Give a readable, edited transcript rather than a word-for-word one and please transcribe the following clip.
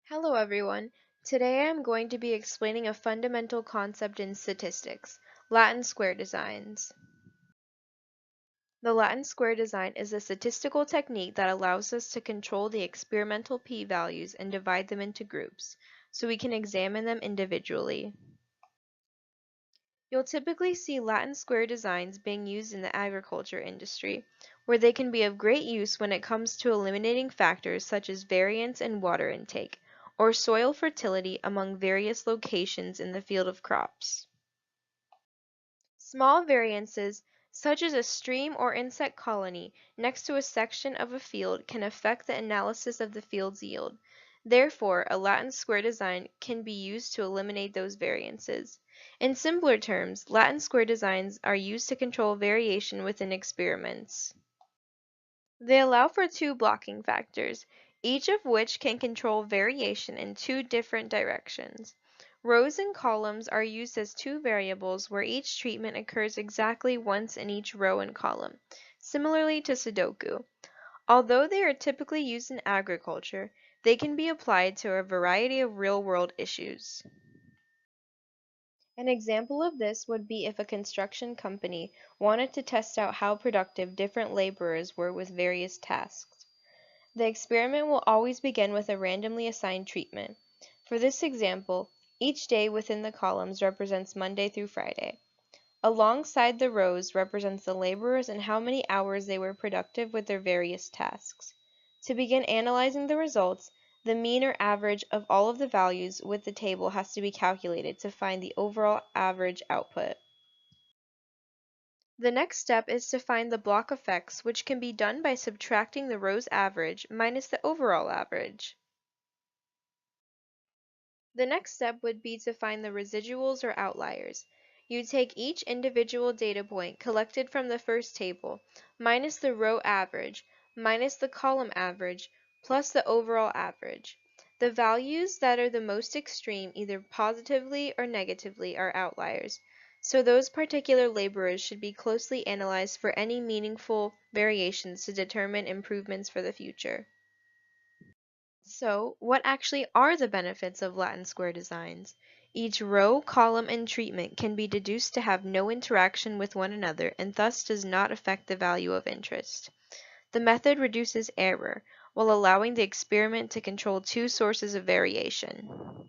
Hello everyone. Today I am going to be explaining a fundamental concept in statistics, Latin square designs. The Latin square design is a statistical technique that allows us to control the experimental p-values and divide them into groups, so we can examine them individually. You'll typically see Latin square designs being used in the agriculture industry, where they can be of great use when it comes to eliminating factors such as variance in water intake, or soil fertility among various locations in the field of crops. Small variances, such as a stream or insect colony next to a section of a field, can affect the analysis of the field's yield. Therefore, a Latin square design can be used to eliminate those variances. In simpler terms, Latin square designs are used to control variation within experiments. They allow for two blocking factors, each of which can control variation in two different directions. Rows and columns are used as two variables where each treatment occurs exactly once in each row and column, similarly to Sudoku. Although they are typically used in agriculture, they can be applied to a variety of real-world issues. An example of this would be if a construction company wanted to test out how productive different laborers were with various tasks. The experiment will always begin with a randomly assigned treatment. For this example, each day within the columns represents Monday through Friday. Alongside the rows represents the laborers and how many hours they were productive with their various tasks. To begin analyzing the results, the mean or average of all of the values with the table has to be calculated to find the overall average output. The next step is to find the block effects, which can be done by subtracting the row's average minus the overall average. The next step would be to find the residuals or outliers. You take each individual data point collected from the first table, minus the row average, minus the column average, plus the overall average. The values that are the most extreme, either positively or negatively, are outliers. So those particular laborers should be closely analyzed for any meaningful variations to determine improvements for the future. So, what actually are the benefits of Latin square designs? Each row, column, and treatment can be deduced to have no interaction with one another and thus does not affect the value of interest. The method reduces error, while allowing the experiment to control two sources of variation.